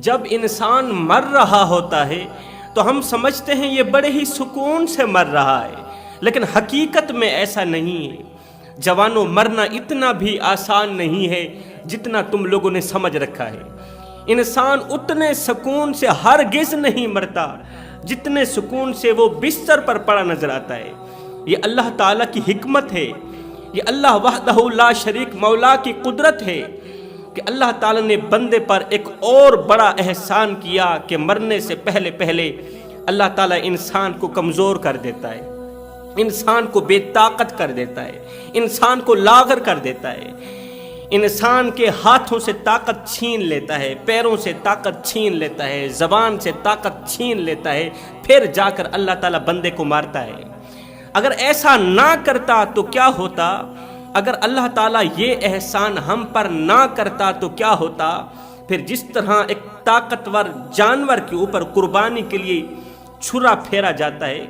جب انسان مر رہا ہوتا ہے تو ہم سمجھتے ہیں یہ بڑے ہی سکون سے مر رہا ہے، لیکن حقیقت میں ایسا نہیں ہے۔ جوانوں، مرنا اتنا بھی آسان نہیں ہے جتنا تم لوگوں نے سمجھ رکھا ہے۔ انسان اتنے سکون سے ہرگز نہیں مرتا جتنے سکون سے وہ بستر پر پڑا نظر آتا ہے۔ یہ اللہ تعالیٰ کی حکمت ہے، یہ اللہ وحدہ لا شریک مولا کی قدرت ہے کہ اللہ تعالیٰ نے بندے پر ایک اور بڑا احسان کیا کہ مرنے سے پہلے اللہ تعالیٰ انسان کو کمزور کر دیتا ہے، انسان کو بے طاقت کر دیتا ہے، انسان کو لاغر کر دیتا ہے، انسان کے ہاتھوں سے طاقت چھین لیتا ہے، پیروں سے طاقت چھین لیتا ہے، زبان سے طاقت چھین لیتا ہے، پھر جا کر اللہ تعالیٰ بندے کو مارتا ہے۔ اگر ایسا نہ کرتا تو کیا ہوتا؟ اگر اللہ تعالیٰ یہ احسان ہم پر نہ کرتا تو کیا ہوتا؟ پھر جس طرح ایک طاقتور جانور کے اوپر قربانی کے لیے چھرا پھیرا جاتا ہے،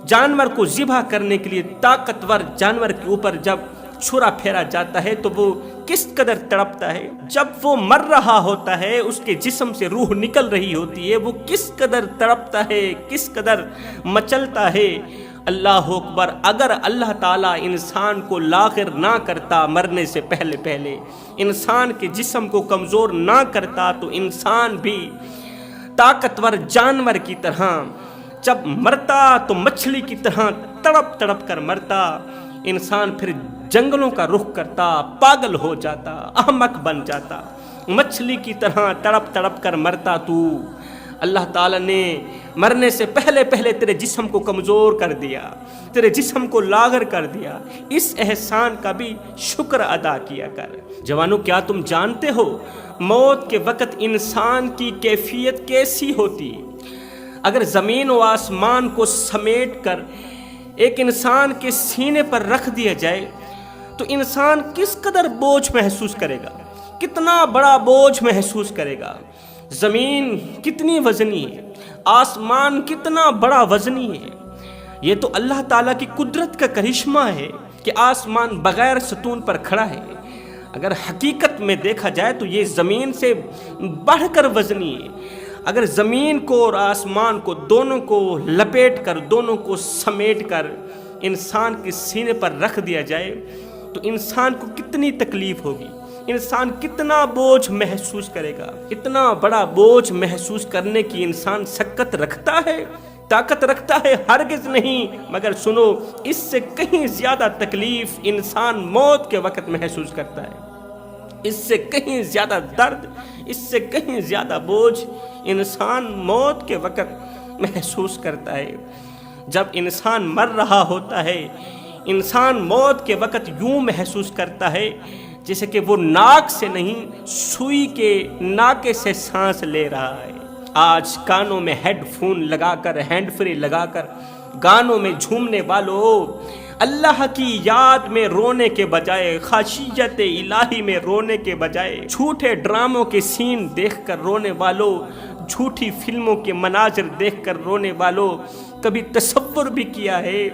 جانور کو ذبح کرنے کے لیے طاقتور جانور کے اوپر جب چھرا پھیرا جاتا ہے تو وہ کس قدر تڑپتا ہے، جب وہ مر رہا ہوتا ہے، اس کے جسم سے روح نکل رہی ہوتی ہے، وہ کس قدر تڑپتا ہے، کس قدر مچلتا ہے۔ اللہ اکبر! اگر اللہ تعالیٰ انسان کو لاغر نہ کرتا مرنے سے پہلے انسان کے جسم کو کمزور نہ کرتا تو انسان بھی طاقتور جانور کی طرح جب مرتا تو مچھلی کی طرح تڑپ کر مرتا۔ انسان پھر جنگلوں کا رخ کرتا، پاگل ہو جاتا، احمق بن جاتا، مچھلی کی طرح تڑپ کر مرتا تو۔ اللہ تعالیٰ نے مرنے سے پہلے تیرے جسم کو کمزور کر دیا، تیرے جسم کو لاغر کر دیا۔ اس احسان کا بھی شکر ادا کیا کر۔ جوانوں، کیا تم جانتے ہو موت کے وقت انسان کی کیفیت کیسی ہوتی؟ اگر زمین و آسمان کو سمیٹ کر ایک انسان کے سینے پر رکھ دیا جائے تو انسان کس قدر بوجھ محسوس کرے گا، کتنا بڑا بوجھ محسوس کرے گا۔ زمین کتنی وزنی ہے، آسمان کتنا بڑا وزنی ہے۔ یہ تو اللہ تعالیٰ کی قدرت کا کرشمہ ہے کہ آسمان بغیر ستون پر کھڑا ہے۔ اگر حقیقت میں دیکھا جائے تو یہ زمین سے بڑھ کر وزنی ہے۔ اگر زمین کو اور آسمان کو دونوں کو لپیٹ کر، دونوں کو سمیٹ کر انسان کے سینے پر رکھ دیا جائے تو انسان کو کتنی تکلیف ہوگی، انسان کتنا بوجھ محسوس کرے گا۔ اتنا بڑا بوجھ محسوس کرنے کی انسان سکت رکھتا ہے، طاقت رکھتا ہے؟ ہرگز نہیں۔ مگر سنو، اس سے کہیں زیادہ تکلیف انسان موت کے وقت محسوس کرتا ہے، اس سے کہیں زیادہ درد، اس سے کہیں زیادہ بوجھ انسان موت کے وقت محسوس کرتا ہے۔ جب انسان مر رہا ہوتا ہے، انسان موت کے وقت یوں محسوس کرتا ہے جیسے کہ وہ ناک سے نہیں، سوئی کے ناکے سے سانس لے رہا ہے۔ آج کانوں میں ہیڈ فون لگا کر، ہینڈ فری لگا کر گانوں میں جھومنے والوں، اللہ کی یاد میں رونے کے بجائے، خشیت الہی میں رونے کے بجائے، جھوٹے ڈراموں کے سین دیکھ کر رونے والوں، جھوٹی فلموں کے مناظر دیکھ کر رونے والوں، کبھی تصور بھی کیا ہے،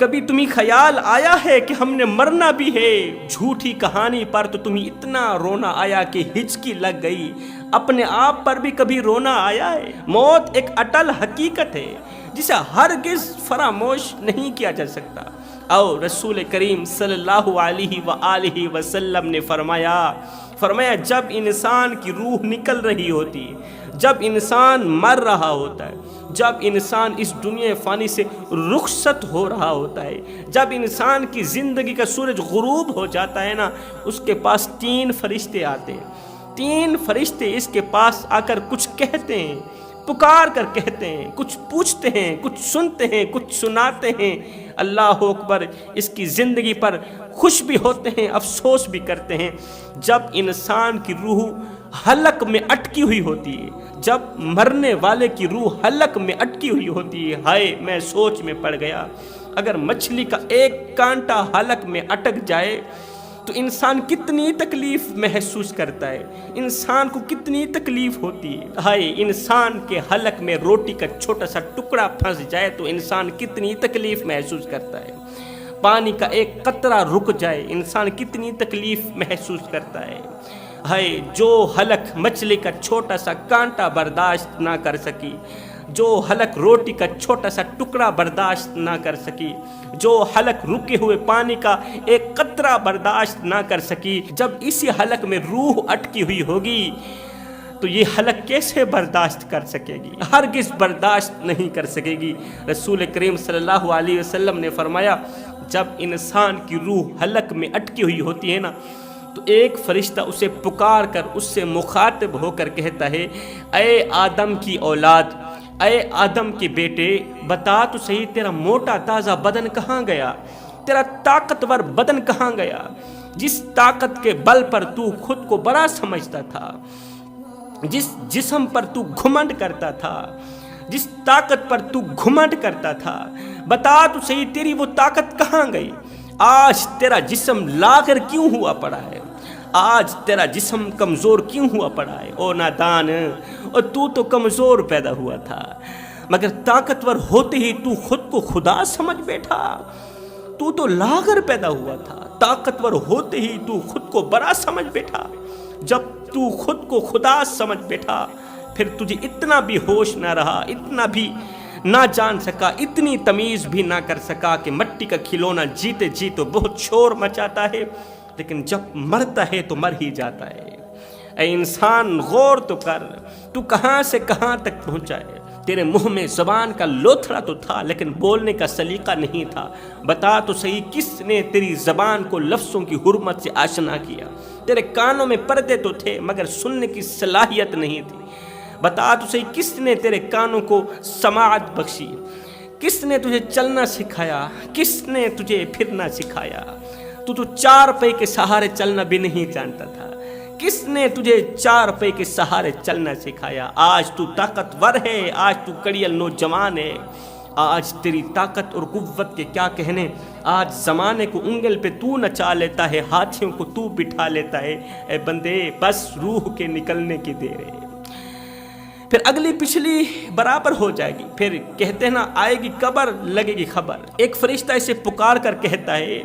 کبھی تمہیں خیال آیا ہے کہ ہم نے مرنا بھی ہے؟ جھوٹی کہانی پر تو تمہیں اتنا رونا آیا کہ ہچکی لگ گئی۔ اپنے آپ پر بھی کبھی رونا آیا ہے؟ موت ایک اٹل حقیقت ہے جسے ہرگز فراموش نہیں کیا جا سکتا۔ اور رسول کریم صلی اللہ علیہ وآلہ وسلم نے فرمایا جب انسان کی روح نکل رہی ہوتی ہے، جب انسان مر رہا ہوتا ہے، جب انسان اس دنیا فانی سے رخصت ہو رہا ہوتا ہے، جب انسان کی زندگی کا سورج غروب ہو جاتا ہے نا، اس کے پاس 3 فرشتے آتے ہیں۔ 3 فرشتے اس کے پاس آ کر کچھ کہتے ہیں، پکار کر کہتے ہیں، کچھ پوچھتے ہیں، کچھ سنتے ہیں، کچھ سناتے ہیں۔ اللہ اکبر! اس کی زندگی پر خوش بھی ہوتے ہیں، افسوس بھی کرتے ہیں۔ جب انسان کی روح حلق میں اٹکی ہوئی ہوتی ہے، جب مرنے والے کی روح حلق میں اٹکی ہوئی ہوتی ہے، ہائے میں سوچ میں پڑ گیا، اگر مچھلی کا ایک کانٹا حلق میں اٹک جائے تو انسان کتنی تکلیف محسوس کرتا ہے، انسان کو کتنی تکلیف ہوتی ہے۔ ہائے انسان کے حلق میں روٹی کا چھوٹا سا ٹکڑا پھنس جائے تو انسان کتنی تکلیف محسوس کرتا ہے، پانی کا ایک قطرہ رک جائے انسان کتنی تکلیف محسوس کرتا ہے۔ ہے جو حلق مچھلی کا چھوٹا سا کانٹا برداشت نہ کر سکی، جو حلق روٹی کا چھوٹا سا ٹکڑا برداشت نہ کر سکی، جو حلق رکے ہوئے پانی کا ایک قطرہ برداشت نہ کر سکی، جب اسی حلق میں روح اٹکی ہوئی ہوگی تو یہ حلق کیسے برداشت کر سکے گی؟ ہرگز برداشت نہیں کر سکے گی۔ رسول کریم صلی اللہ علیہ وسلم نے فرمایا جب انسان کی روح حلق میں اٹکی ہوئی ہوتی ہے نا تو ایک فرشتہ اسے پکار کر اس سے مخاطب ہو کر کہتا ہے، اے آدم کی اولاد، اے آدم کے بیٹے، بتا تو صحیح تیرا موٹا تازہ بدن کہاں گیا، تیرا طاقتور بدن کہاں گیا، جس طاقت کے بل پر تو خود کو بڑا سمجھتا تھا، جس جسم پر تو گھمنڈ کرتا تھا، جس طاقت پر تو گھمنڈ کرتا تھا، بتا تو صحیح تیری وہ طاقت کہاں گئی؟ آج تیرا جسم لاغر کیوں ہوا پڑا ہے؟ آج تیرا جسم کمزور کیوں ہوا پڑا ہے؟ او نادان، اور تو کمزور پیدا ہوا تھا مگر طاقتور ہوتے ہی تو خود کو خدا سمجھ بیٹھا۔ تو لاغر پیدا ہوا تھا، طاقتور ہوتے ہی تو خود کو بڑا سمجھ بیٹھا۔ جب تو خود کو خدا سمجھ بیٹھا پھر تجھے اتنا بھی ہوش نہ رہا، اتنا بھی نہ جان سکا، اتنی تمیز بھی نہ کر سکا کہ مٹی کا کھلونا جیتے جی تو بہت شور مچاتا ہے لیکن جب مرتا ہے تو مر ہی جاتا ہے۔ اے انسان غور تو کر، تو کہاں سے کہاں تک پہنچا ہے؟ تیرے منہ میں زبان کا لوتھڑا تو تھا لیکن بولنے کا سلیقہ نہیں تھا۔ بتا تو صحیح کس نے تیری زبان کو لفظوں کی حرمت سے آشنا کیا؟ تیرے کانوں میں پردے تو تھے مگر سننے کی صلاحیت نہیں تھی۔ بتا تو صحیح کس نے تیرے کانوں کو سماعت بخشی؟ کس نے تجھے چلنا سکھایا؟ کس نے تجھے پھرنا سکھایا؟ تو چار پے کے سہارے چلنا بھی نہیں جانتا تھا، کس نے تجھے چار پے کے سہارے چلنا سکھایا؟ آج تو طاقتور ہے، آج تو کڑیل نوجوان ہے، آج تیری طاقت اور قوت کے کیا کہنے، آج زمانے کو انگل پہ تو نچا لیتا ہے، ہاتھیوں کو تو بٹھا لیتا ہے۔ اے بندے بس روح کے نکلنے کی دیر ہے، پھر اگلی پچھلی برابر ہو جائے گی، پھر کہتے ہیں نا آئے گی قبر لگے گی خبر۔ ایک فرشتہ اسے پکار کر کہتا ہے،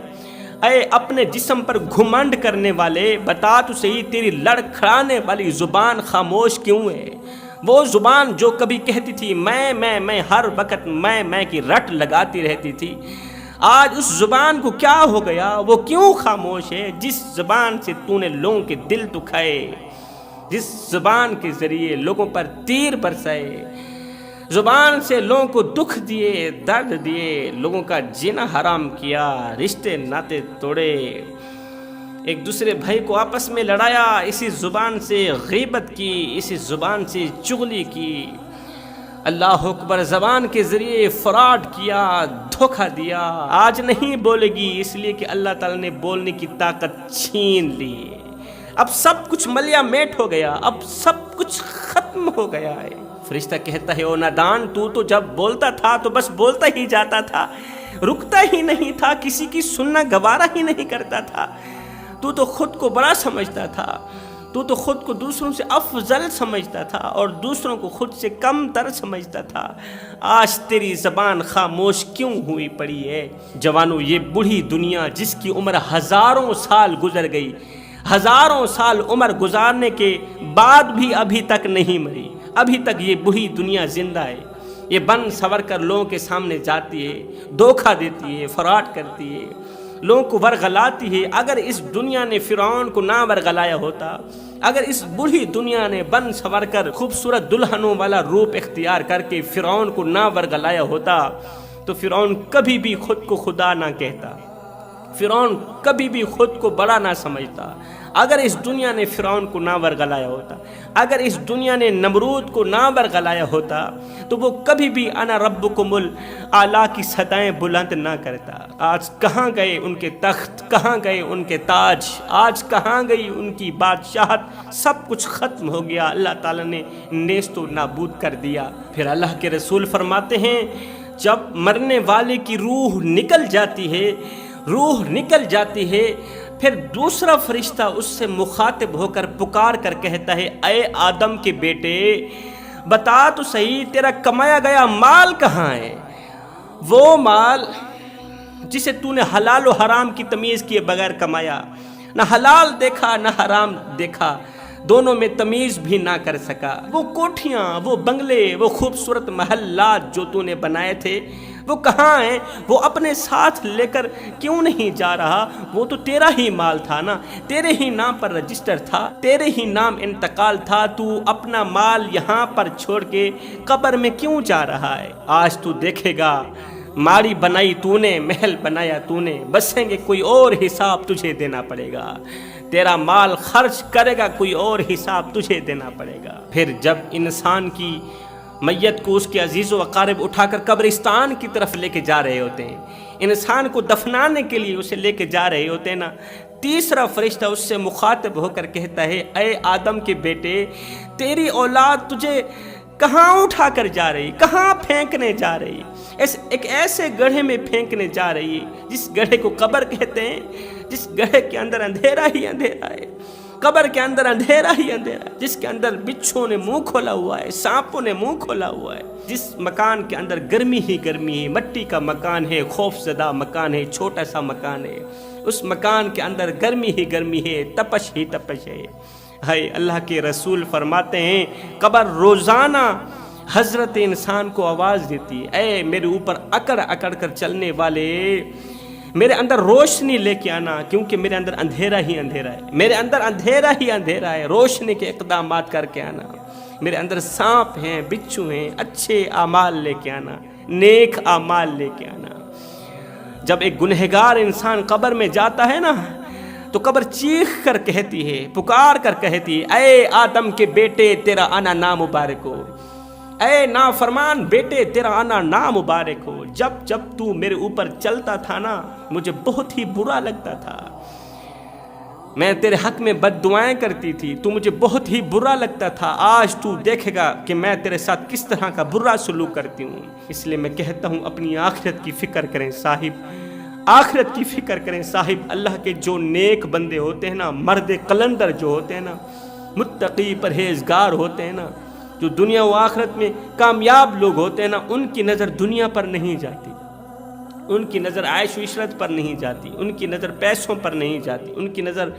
اے اپنے جسم پر گھمنڈ کرنے والے، بتا تو صحیح تیری لڑکھڑانے والی زبان خاموش کیوں ہے؟ وہ زبان جو کبھی کہتی تھی میں ہر وقت میں کی رٹ لگاتی رہتی تھی، آج اس زبان کو کیا ہو گیا؟ وہ کیوں خاموش ہے؟ جس زبان سے تو نے لوگوں کے دل دکھائے، جس زبان کے ذریعے لوگوں پر تیر برسائے، زبان سے لوگوں کو دکھ دیے، درد دیے، لوگوں کا جینا حرام کیا، رشتے ناطے توڑے، ایک دوسرے بھائی کو آپس میں لڑایا، اسی زبان سے غیبت کی، اسی زبان سے چغلی کی، اللہ اکبر، زبان کے ذریعے فراڈ کیا، دھوکہ دیا، آج نہیں بولے گی اس لیے کہ اللہ تعالیٰ نے بولنے کی طاقت چھین لی۔ اب سب کچھ ملیا میٹ ہو گیا، اب سب کچھ ختم ہو گیا ہے۔ فرشتہ کہتا ہے، او نادان، تو جب بولتا تھا تو بس بولتا ہی جاتا تھا، رکتا ہی نہیں تھا، کسی کی سننا گوارا ہی نہیں کرتا تھا، تو خود کو بڑا سمجھتا تھا، تو خود کو دوسروں سے افضل سمجھتا تھا اور دوسروں کو خود سے کم تر سمجھتا تھا۔ آج تیری زبان خاموش کیوں ہوئی پڑی ہے؟ جوانو، یہ بوڑھی دنیا جس کی عمر ہزاروں سال گزر گئی، ہزاروں سال عمر گزارنے کے بعد بھی ابھی تک نہیں مری، ابھی تک یہ بوڑھی دنیا زندہ ہے، یہ بن سور کر لوگوں کے سامنے جاتی ہے، دھوکہ دیتی ہے، فراڈ کرتی ہے، لوگوں کو ورغلاتی ہے۔ اگر اس دنیا نے فرعون کو نہ ورغلایا ہوتا، اگر اس بوڑھی دنیا نے بن سور کر خوبصورت دلہنوں والا روپ اختیار کر کے فرعون کو نہ ورغلایا ہوتا تو فرعون کبھی بھی خود کو خدا نہ کہتا، فرعون کبھی بھی خود کو بڑا نہ سمجھتا۔ اگر اس دنیا نے فرعون کو نہ ورغلایا ہوتا، اگر اس دنیا نے نمرود کو نہ ورغلایا ہوتا تو وہ کبھی بھی انا ربکم الاعلیٰ کی صدائیں بلند نہ کرتا۔ آج کہاں گئے ان کے تخت، کہاں گئے ان کے تاج، آج کہاں گئی ان کی بادشاہت؟ سب کچھ ختم ہو گیا، اللہ تعالیٰ نے نیست و نابود کر دیا۔ پھر اللہ کے رسول فرماتے ہیں، جب مرنے والے کی روح نکل جاتی ہے، روح نکل جاتی ہے، پھر دوسرا فرشتہ اس سے مخاطب ہو کر پکار کر کہتا ہے، اے آدم کے بیٹے، بتا تو صحیح تیرا کمایا گیا مال کہاں ہے؟ وہ مال جسے تو نے حلال و حرام کی تمیز کیے بغیر کمایا، نہ حلال دیکھا نہ حرام دیکھا، دونوں میں تمیز بھی نہ کر سکا۔ وہ کوٹھیاں، وہ بنگلے، وہ خوبصورت محلات جو تو نے بنائے تھے وہ کہاں ہیں؟ وہ اپنے ساتھ لے کر کیوں نہیں جا رہا؟ وہ تو تیرا ہی مال تھا نا، تیرے ہی نام پر رجسٹر تھا، تیرے ہی نام انتقال تھا۔ تو اپنا مال یہاں پر چھوڑ کے قبر میں کیوں جا رہا ہے؟ آج تو دیکھے گا، ماڑی بنائی تو نے، محل بنایا تو نے، بسیں گے کوئی اور حساب تجھے دینا پڑے گا، تیرا مال خرچ کرے گا کوئی اور حساب تجھے دینا پڑے گا۔ پھر جب انسان کی میت کو اس کے عزیز و اقارب اٹھا کر قبرستان کی طرف لے کے جا رہے ہوتے ہیں، انسان کو دفنانے کے لیے اسے لے کے جا رہے ہوتے ہیں نا، تیسرا فرشتہ اس سے مخاطب ہو کر کہتا ہے، اے آدم کے بیٹے، تیری اولاد تجھے کہاں اٹھا کر جا رہی، کہاں پھینکنے جا رہی؟ ایک ایسے گڑھے میں پھینکنے جا رہی ہے جس گڑھے کو قبر کہتے ہیں، جس گڑھے کے اندر اندھیرا ہی اندھیرا ہے، قبر کے اندر اندھیرا ہی اندھیرا ہے، جس کے اندر بچھوں نے منہ کھولا ہوا ہے، سانپوں نے منہ کھولا ہوا ہے، جس مکان کے اندر گرمی ہی گرمی ہے، مٹی کا مکان ہے، خوف زدہ مکان ہے، چھوٹا سا مکان ہے، اس مکان کے اندر گرمی ہی گرمی ہے، تپش ہی تپش ہے۔ ہائے اللہ کے رسول فرماتے ہیں، قبر روزانہ حضرت انسان کو آواز دیتی ہے، اے میرے اوپر اکڑ اکڑ کر چلنے والے، میرے اندر روشنی لے کے آنا، کیونکہ میرے اندر اندھیرا ہی اندھیرا ہے، میرے اندر اندھیرا ہی اندھیرا ہے، روشنی کے اقدامات کر کے آنا، میرے اندر سانپ ہیں، بچھو ہیں، اچھے اعمال لے کے آنا، نیک اعمال لے کے آنا۔ جب ایک گنہگار انسان قبر میں جاتا ہے نا تو قبر چیخ کر کہتی ہے، پکار کر کہتی ہے، اے آدم کے بیٹے تیرا آنا نامبارک ہو، اے نافرمان بیٹے تیرا آنا نامبارک ہو۔ جب تو میرے اوپر چلتا تھا نا مجھے بہت ہی برا لگتا تھا، میں تیرے حق میں بد دعائیں کرتی تھی، تو مجھے بہت ہی برا لگتا تھا، آج تو دیکھے گا کہ میں تیرے ساتھ کس طرح کا برا سلوک کرتی ہوں۔ اس لیے میں کہتا ہوں اپنی آخرت کی فکر کریں صاحب، آخرت کی فکر کریں صاحب۔ اللہ کے جو نیک بندے ہوتے ہیں نا، مرد قلندر جو ہوتے ہیں نا، متقی پرہیزگار ہوتے ہیں نا، جو دنیا و آخرت میں کامیاب لوگ ہوتے ہیں نا، ان کی نظر دنیا پر نہیں جاتی، ان کی نظر عیش و عشرت پر نہیں جاتی، ان کی نظر پیسوں پر نہیں جاتی، ان کی نظر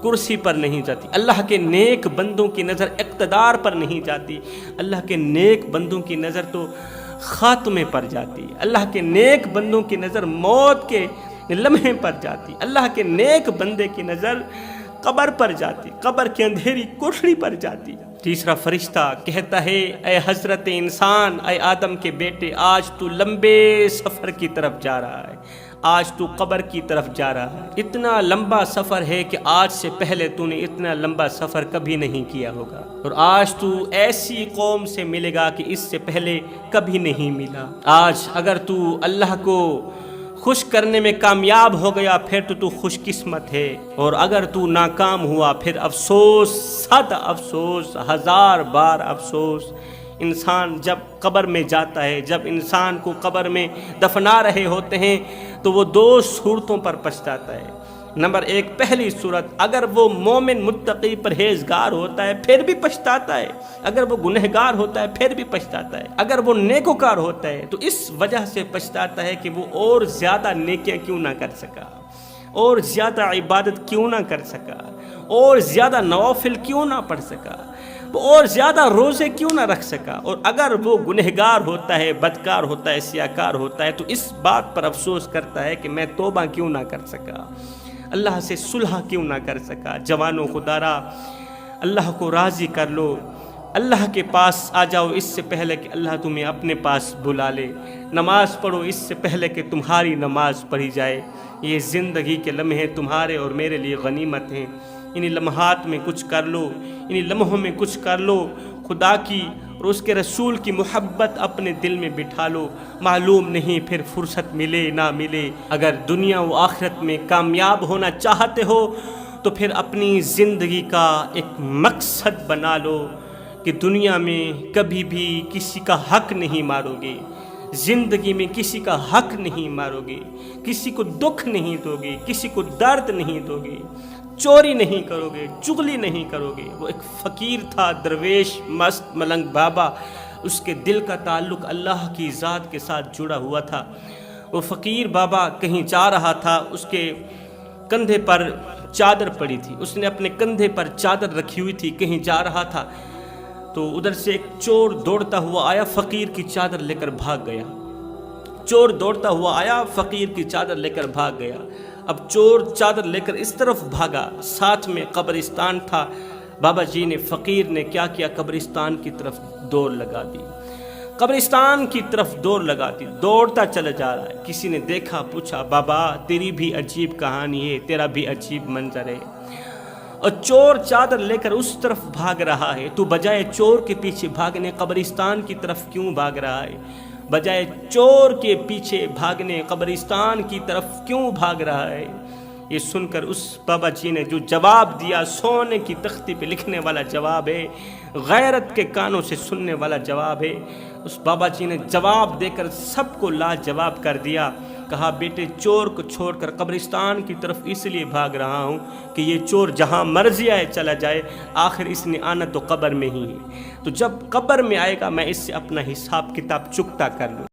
کرسی پر نہیں جاتی۔ اللہ کے نیک بندوں کی نظر اقتدار پر نہیں جاتی، اللہ کے نیک بندوں کی نظر تو خاتمے پر جاتی، اللہ کے نیک بندوں کی نظر موت کے لمحے پر جاتی، اللہ کے نیک بندے کی نظر قبر پر جاتی، قبر کی اندھیری کوٹھڑی پر جاتی۔ تیسرا فرشتہ کہتا ہے، اے حضرت انسان، اے آدم کے بیٹے، آج تو لمبے سفر کی طرف جا رہا ہے، آج تو قبر کی طرف جا رہا ہے۔ اتنا لمبا سفر ہے کہ آج سے پہلے تو نے اتنا لمبا سفر کبھی نہیں کیا ہوگا، اور آج تو ایسی قوم سے ملے گا کہ اس سے پہلے کبھی نہیں ملا۔ آج اگر تو اللہ کو خوش کرنے میں کامیاب ہو گیا پھر تو خوش قسمت ہے، اور اگر تو ناکام ہوا پھر افسوس، صد افسوس، ہزار بار افسوس۔ انسان جب قبر میں جاتا ہے، جب انسان کو قبر میں دفنا رہے ہوتے ہیں تو وہ دو صورتوں پر پچھتاتا ہے۔ نمبر ایک، پہلی صورت، اگر وہ مومن متقی پرہیزگار ہوتا ہے پھر بھی پچھتاتا ہے، اگر وہ گنہگار ہوتا ہے پھر بھی پچھتاتا ہے، اگر وہ نیکوکار ہوتا ہے تو اس وجہ سے پچھتاتا ہے کہ وہ اور زیادہ نیکیاں کیوں نہ کر سکا، اور زیادہ عبادت کیوں نہ کر سکا، اور زیادہ نوافل کیوں نہ پڑھ سکا، وہ اور زیادہ روزے کیوں نہ رکھ سکا۔ اور اگر وہ گنہگار ہوتا ہے، بدکار ہوتا ہے، سیاکار ہوتا ہے تو اس بات پر افسوس کرتا ہے کہ میں توبہ کیوں نہ کر سکا، اللہ سے صلح کیوں نہ کر سکا۔ جوانوں خدارا، اللہ کو راضی کر لو، اللہ کے پاس آ جاؤ اس سے پہلے کہ اللہ تمہیں اپنے پاس بلا لے، نماز پڑھو اس سے پہلے کہ تمہاری نماز پڑھی جائے۔ یہ زندگی کے لمحے تمہارے اور میرے لیے غنیمت ہیں، انہی لمحات میں کچھ کر لو، انہی لمحوں میں کچھ کر لو، خدا کی اور اس کے رسول کی محبت اپنے دل میں بٹھا لو، معلوم نہیں پھر فرصت ملے نہ ملے۔ اگر دنیا و آخرت میں کامیاب ہونا چاہتے ہو تو پھر اپنی زندگی کا ایک مقصد بنا لو کہ دنیا میں کبھی بھی کسی کا حق نہیں مارو گے، زندگی میں کسی کا حق نہیں مارو گے، کسی کو دکھ نہیں دو گے، کسی کو درد نہیں دو گے، چوری نہیں کرو گے، چغلی نہیں کرو گے۔ وہ ایک فقیر تھا، درویش مست ملنگ بابا، اس کے دل کا تعلق اللہ کی ذات کے ساتھ جڑا ہوا تھا۔ وہ فقیر بابا کہیں جا رہا تھا، اس کے کندھے پر چادر پڑی تھی، اس نے اپنے کندھے پر چادر رکھی ہوئی تھی، کہیں جا رہا تھا تو ادھر سے ایک چور دوڑتا ہوا آیا، فقیر کی چادر لے کر بھاگ گیا۔ چور دوڑتا ہوا آیا، فقیر کی چادر لے کر بھاگ گیا۔ اب چور چادر لے کر اس طرف بھاگا، ساتھ میں قبرستان تھا۔ بابا جی نے، فقیر نے کیا کیا، قبرستان کی طرف دوڑ لگا دی، قبرستان کی طرف دوڑ لگا دی، دوڑتا چلا جا رہا ہے۔ کسی نے دیکھا، پوچھا، بابا تیری بھی عجیب کہانی ہے، تیرا بھی عجیب منظر ہے، اور چور چادر لے کر اس طرف بھاگ رہا ہے، تو بجائے چور کے پیچھے بھاگنے قبرستان کی طرف کیوں بھاگ رہا ہے؟ بجائے چور کے پیچھے بھاگنے قبرستان کی طرف کیوں بھاگ رہا ہے؟ یہ سن کر اس بابا جی نے جو جواب دیا، سونے کی تختی پہ لکھنے والا جواب ہے، غیرت کے کانوں سے سننے والا جواب ہے، اس بابا جی نے جواب دے کر سب کو لاجواب کر دیا۔ کہا، بیٹے چور کو چھوڑ کر قبرستان کی طرف اس لیے بھاگ رہا ہوں کہ یہ چور جہاں مرضی آئے چلا جائے، آخر اس نے آنا تو قبر میں ہی ہے، تو جب قبر میں آئے گا میں اس سے اپنا حساب کتاب چکتا کر لوں۔